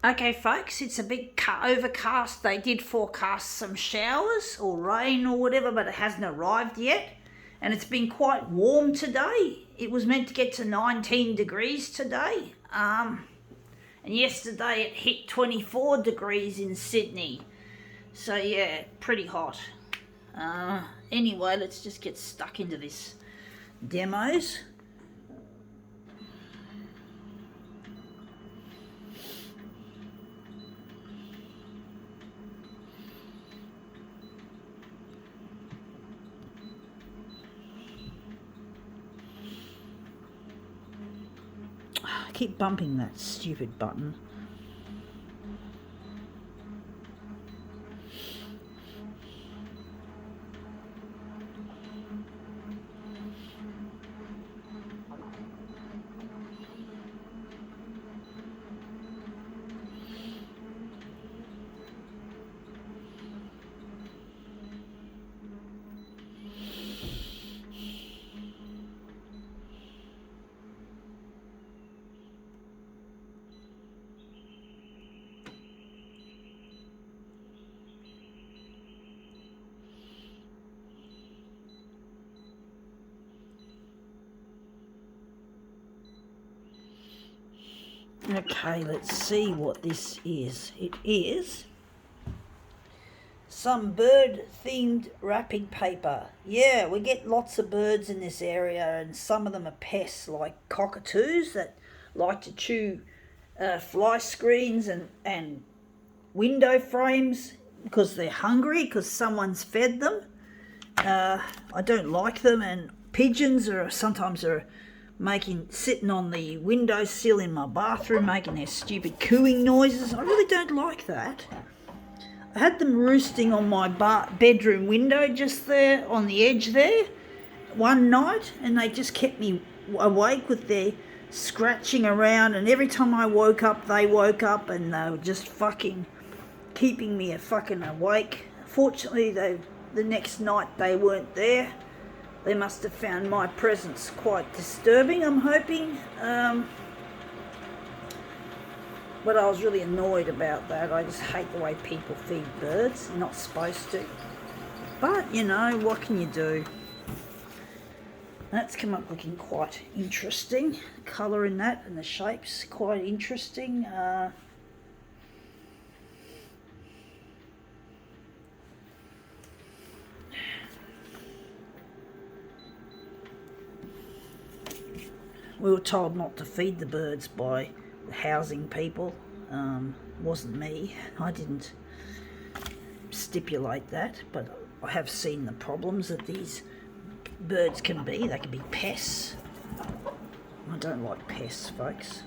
Okay, folks, it's a bit overcast. They did forecast some showers or rain or whatever, but it hasn't arrived yet. And it's been quite warm today. It was meant to get to 19 degrees today. And yesterday it hit 24 degrees in Sydney. So yeah, pretty hot. Anyway, let's just get stuck into this demos. I keep bumping that stupid button. Okay, let's see what this is. It is some bird-themed wrapping paper. Yeah, we get lots of birds in this area, and some of them are pests, like cockatoos that like to chew fly screens and window frames because they're hungry because someone's fed them. I don't like them, and pigeons sometimes are sitting on the windowsill in my bathroom making their stupid cooing noises. I really don't like that. I had them roosting on my bedroom window just there on the edge there one night, and they just kept me awake with their scratching around, and every time I woke up they woke up, and they were just fucking keeping me fucking awake. Fortunately the next night they weren't there. They must have found my presence quite disturbing, I'm hoping. But I was really annoyed about that. I just hate the way people feed birds. You're not supposed to. But, you know, what can you do? That's come up looking quite interesting. The colour in that and the shape's quite interesting. We were told not to feed the birds by the housing people. Wasn't me. I didn't stipulate that, but I have seen the problems that these birds can be. They can be pests. I don't like pests, folks.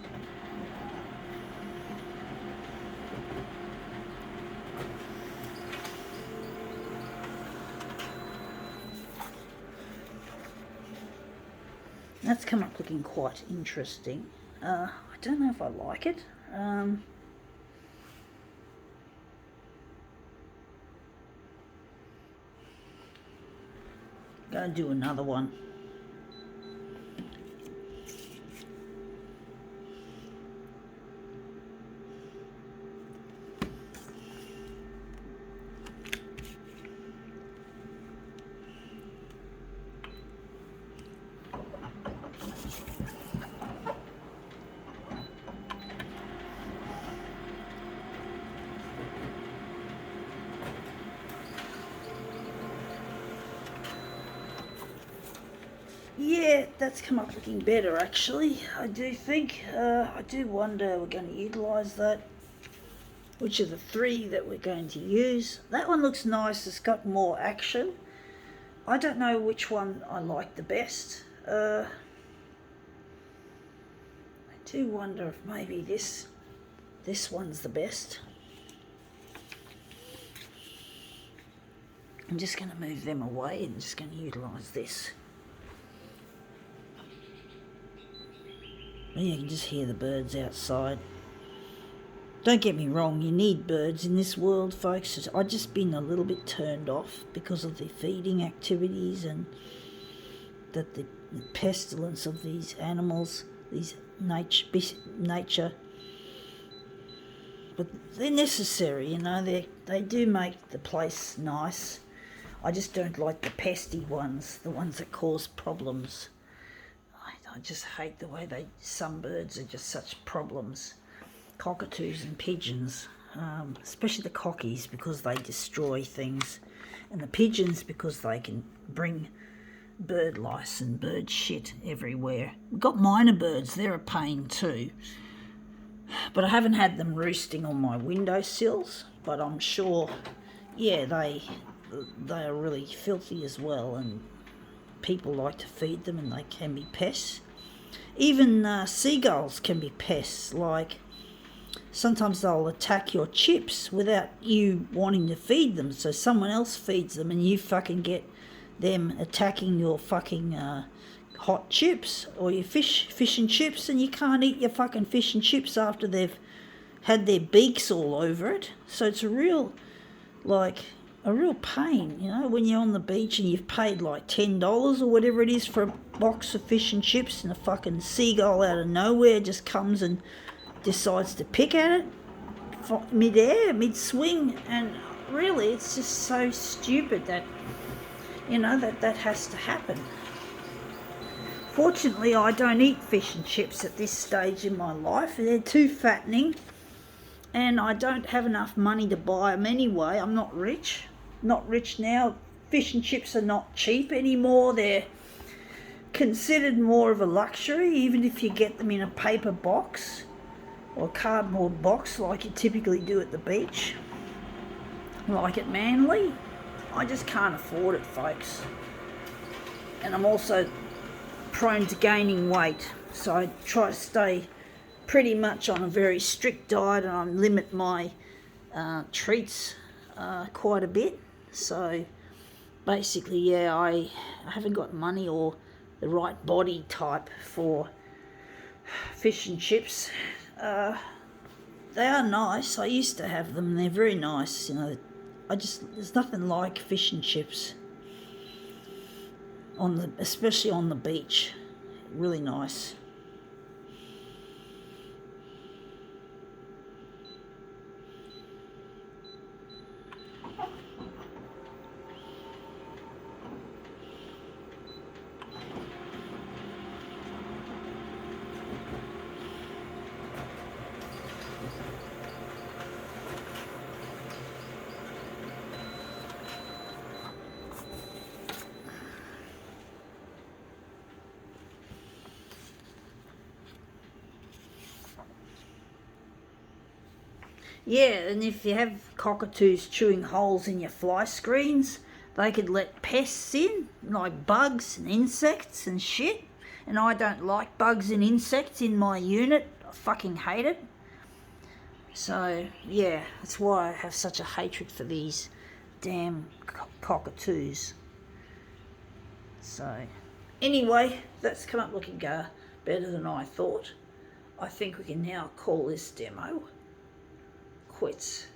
That's come up looking quite interesting. I don't know if I like it. Go do another one. Yeah, that's come up looking better actually. I do think. I do wonder we're going to utilise that. Which are the three that we're going to use? That one looks nice. It's got more action. I don't know which one I like the best. I do wonder if maybe this one's the best. I'm just going to move them away and just going to utilise this. And you can just hear the birds outside. Don't get me wrong, you need birds in this world, folks. I've just been a little bit turned off because of the feeding activities and that the pestilence of these animals, these nature but they're necessary, you know. They do make the place nice. I just don't like the pesty ones, the ones that cause problems. I just hate the way some birds are just such problems. Cockatoos and pigeons, especially the cockies, because they destroy things, and the pigeons because they can bring bird lice and bird shit everywhere. We've got minor birds, they're a pain too. But I haven't had them roosting on my windowsills, but I'm sure, yeah, they are really filthy as well, and people like to feed them and they can be pests. Even seagulls can be pests, like sometimes they'll attack your chips without you wanting to feed them, so someone else feeds them and you fucking get them attacking your fucking hot chips or your fish and chips, and you can't eat your fucking fish and chips after they've had their beaks all over it. So it's a real pain, you know, when you're on the beach and you've paid like $10 or whatever it is for a box of fish and chips, and a fucking seagull out of nowhere just comes and decides to pick at it mid-swing, and really it's just so stupid that, you know, that has to happen. Fortunately, I don't eat fish and chips at this stage in my life. They're too fattening, and I don't have enough money to buy them anyway. I'm not rich. Not rich now. Fish and chips are not cheap anymore. They're considered more of a luxury, even if you get them in a paper box or a cardboard box like you typically do at the beach, like at Manly. I just can't afford it, folks. And I'm also prone to gaining weight, so I try to stay pretty much on a very strict diet, and I limit my treats quite a bit. So basically, yeah, I haven't got money or the right body type for fish and chips. They are nice. I used to have them. They're very nice, you know. There's nothing like fish and chips especially on the beach. Really nice. Yeah, and if you have cockatoos chewing holes in your fly screens, they could let pests in, like bugs and insects and shit. And I don't like bugs and insects in my unit. I fucking hate it. So, yeah, that's why I have such a hatred for these damn cockatoos. So, anyway, that's come up looking better than I thought. I think we can now call this demo quits.